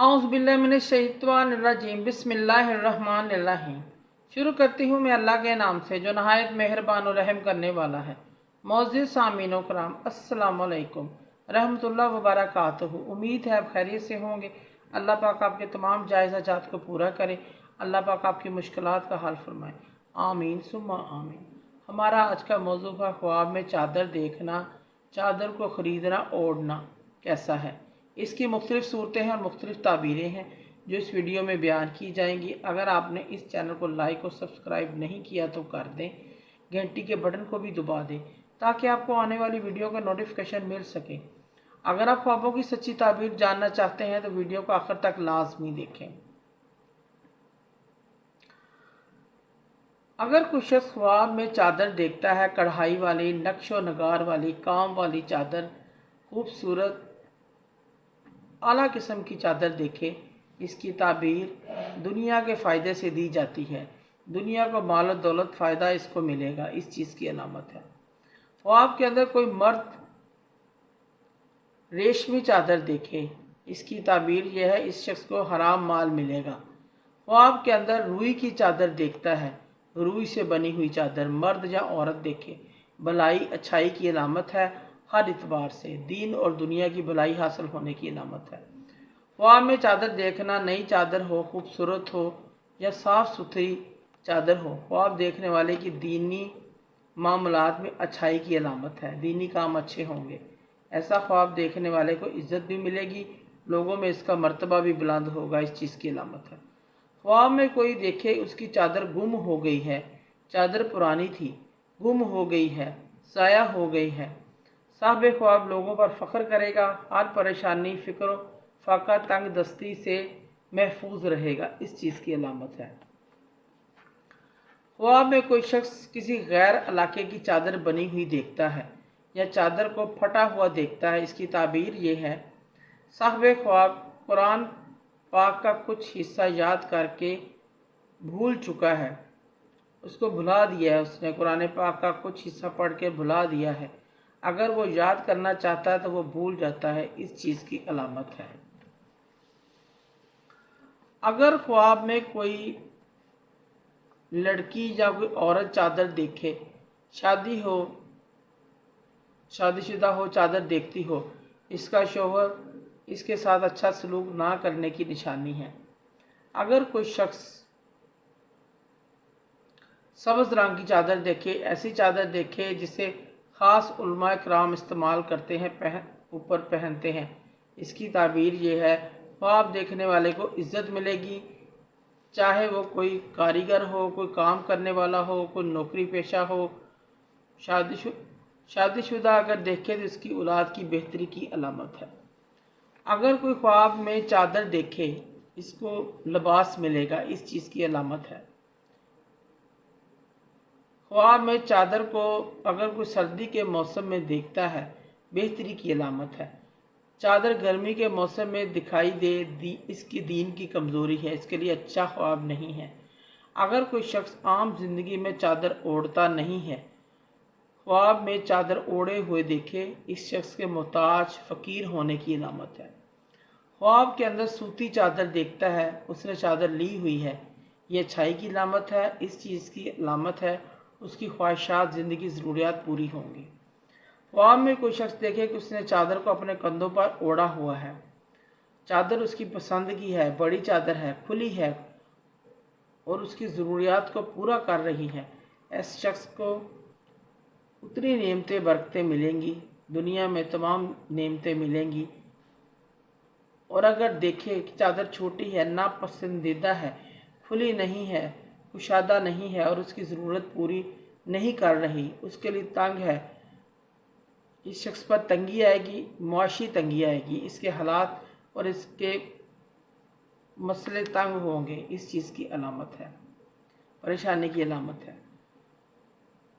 औज़ुबिल्लाहिमिनश्शैतानिर्रजीम बिस्मिल्लाहिर्रहमानिर्रहीम। शुरू करती हूँ मैं अल्लाह के नाम से जो नहायत मेहरबान और रहम करने वाला है। मौजूद सामीन व कराम, अस्सलामु अलैकुम रहमतुल्लाह व बरकातहू। उम्मीद है आप खैरियत से होंगे। अल्लाह पाक आपके तमाम जायज़ हाजात को पूरा करे। अल्लाह पाक आपकी मुश्किलात का हल फरमाए। आमीन सुम्मा आमीन। हमारा आज का मौजू है ख्वाब में चादर देखना, चादर को ख़रीदना, ओढ़ना कैसा है। इसकी मुख्तलिफ़ सूरतें हैं और मुख्तलिफ़ ताबीरें हैं जो इस वीडियो में बयान की जाएंगी। अगर आपने इस चैनल को लाइक और सब्सक्राइब नहीं किया तो कर दें, घंटी के बटन को भी दबा दें ताकि आपको आने वाली वीडियो का नोटिफिकेशन मिल सके। अगर आप ख्वाबों की सच्ची ताबीर जानना चाहते हैं तो वीडियो को आखिर तक लाजमी देखें। अगर कोई शख्स ख्वाब में चादर देखता है, कढ़ाई वाली, नक्शो नगार वाली, काम वाली चादर, खूबसूरत आला किस्म की चादर देखे, इसकी ताबीर दुनिया के फ़ायदे से दी जाती है। दुनिया को माल और दौलत फ़ायदा इसको मिलेगा, इस चीज़ की अलामत है। ख्वाब के अंदर कोई मर्द रेशमी चादर देखे, इसकी ताबीर यह है इस शख्स को हराम माल मिलेगा। ख्वाब के अंदर रुई की चादर देखता है, रुई से बनी हुई चादर मर्द या औरत देखे, भलाई अच्छाई की अलामत है। हर इतबार से दीन और दुनिया की भलाई हासिल होने की अलामत है। ख्वाब में चादर देखना, नई चादर हो, खूबसूरत हो या साफ़ सुथरी चादर हो, ख्वाब देखने वाले की दीनी मामलात में अच्छाई की अलामत है। दीनी काम अच्छे होंगे। ऐसा ख्वाब देखने वाले को इज़्ज़त भी मिलेगी, लोगों में इसका मर्तबा भी बुलंद होगा, इस चीज़ की अलामत है। ख्वाब में कोई देखे उसकी चादर गुम हो गई है, चादर पुरानी थी, गुम हो गई है, साया हो गई है, साहिब ख्वाब लोगों पर फ़ख्र करेगा, हर परेशानी, फ़िक्र, फाका, तंग दस्ती से महफूज रहेगा, इस चीज़ की अलामत है। ख्वाब में कोई शख्स किसी गैर इलाके की चादर बनी हुई देखता है या चादर को फटा हुआ देखता है, इसकी ताबीर ये है साहिब ख्वाब कुरान पाक का कुछ हिस्सा याद करके भूल चुका है, उसको भुला दिया है, उसने कुरान पाक का कुछ हिस्सा पढ़ के भुला दिया है। अगर वो याद करना चाहता है तो वो भूल जाता है, इस चीज़ की अलामत है। अगर ख्वाब में कोई लड़की या कोई औरत चादर देखे, शादी हो, शादीशुदा हो, चादर देखती हो, इसका शौहर इसके साथ अच्छा सलूक ना करने की निशानी है। अगर कोई शख्स सब्ज़ रंग की चादर देखे, ऐसी चादर देखे जिसे ख़ास उलमा कराम इस्तेमाल करते हैं, ऊपर पहनते हैं, इसकी ताबीर ये है ख्वाब देखने वाले को इज़्ज़त मिलेगी, चाहे वो कोई कारीगर हो, कोई काम करने वाला हो, कोई नौकरी पेशा हो। शादीशुदा अगर देखे तो इसकी औलाद की बेहतरी की अलामत है। अगर कोई ख्वाब में चादर देखे, इसको लिबास मिलेगा, इस चीज़ की अलामत है। ख्वाब में चादर को अगर कोई सर्दी के मौसम में देखता है, बेहतरी की अलामत है। चादर गर्मी के मौसम में दिखाई दे, इसकी दीन की कमज़ोरी है, इसके लिए अच्छा ख्वाब नहीं है। अगर कोई शख्स आम जिंदगी में चादर ओढ़ता नहीं है, ख्वाब में चादर ओढ़े हुए देखे, इस शख्स के मोहताज फ़कीर होने की अलामत है। ख्वाब के अंदर सूती चादर देखता है, उसने चादर ली हुई है, ये अच्छाई की अलामत है, इस चीज़ की अलामत है उसकी ख्वाहिशात, ज़िंदगी, ज़रूरियात पूरी होंगी। ख्वाब में कोई शख्स देखे कि उसने चादर को अपने कंधों पर ओढ़ा हुआ है, चादर उसकी पसंद की है, बड़ी चादर है, खुली है और उसकी ज़रूरियात को पूरा कर रही है, ऐसे शख्स को उतनी नेमतें बरकतें मिलेंगी, दुनिया में तमाम नेमतें मिलेंगी। और अगर देखे कि चादर छोटी है, नापसंदीदा है, खुली नहीं है, कुशादा नहीं है और उसकी ज़रूरत पूरी नहीं कर रही, उसके लिए तंग है, इस शख्स पर तंगी आएगी, मुआशी तंगी आएगी, इसके हालात और इसके मसले तंग होंगे, इस चीज़ की अलामत है, परेशानी की अलामत है,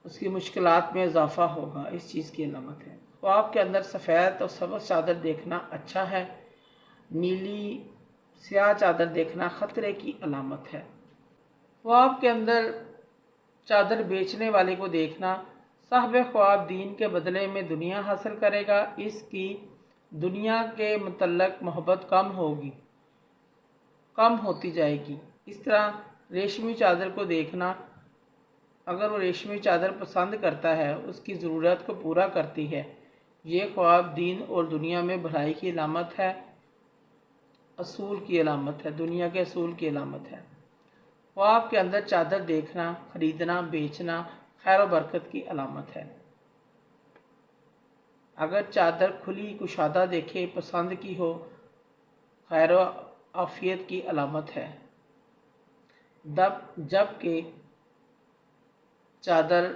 उसकी मुश्किलात में इजाफ़ा होगा, इस चीज़ की अलामत है। ख्वाब के अंदर सफ़ेद और सब्ज़ चादर देखना अच्छा है, नीली स्याह चादर देखना ख़तरे की अलामत है। ख्वाब के अंदर चादर बेचने वाले को देखना, साहिब ख्वाब दीन के बदले में दुनिया हासिल करेगा, इसकी दुनिया के मुतल्लक मोहब्बत कम होगी, कम होती जाएगी। इस तरह रेशमी चादर को देखना, अगर वो रेशमी चादर पसंद करता है, उसकी ज़रूरत को पूरा करती है, ये ख्वाब दीन और दुनिया में भलाई की अलामत है, असूल की अलामत है, दुनिया के असूल की अलामत है। ख्वाब के अंदर चादर देखना, खरीदना, बेचना खैर व बरकत की अलामत है। अगर चादर खुली कुशादा देखे, पसंद की हो, खैर व आफियत की अलामत है। जबकि चादर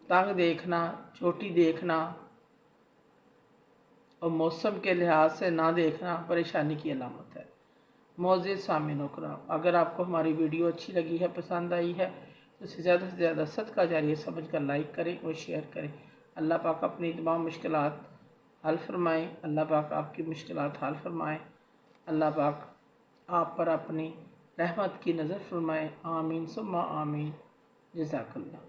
तंग देखना, छोटी देखना और मौसम के लिहाज से ना देखना परेशानी की अलामत है। मोअज़्ज़िज़ सामिन करम, अगर आपको हमारी वीडियो अच्छी लगी है, पसंद आई है, तो इसे ज़्यादा से ज़्यादा सदका जारिया समझ कर लाइक करें और शेयर करें। अल्लाह पाक अपनी तमाम मुश्किलात हल फरमाएँ, अल्लाह पाक आपकी मुश्किलात हल फरमाएँ, अल्लाह पाक आप पर अपनी रहमत की नज़र फरमाएँ। आमीन सुम्मा आमीन। जज़ाकल्लाह।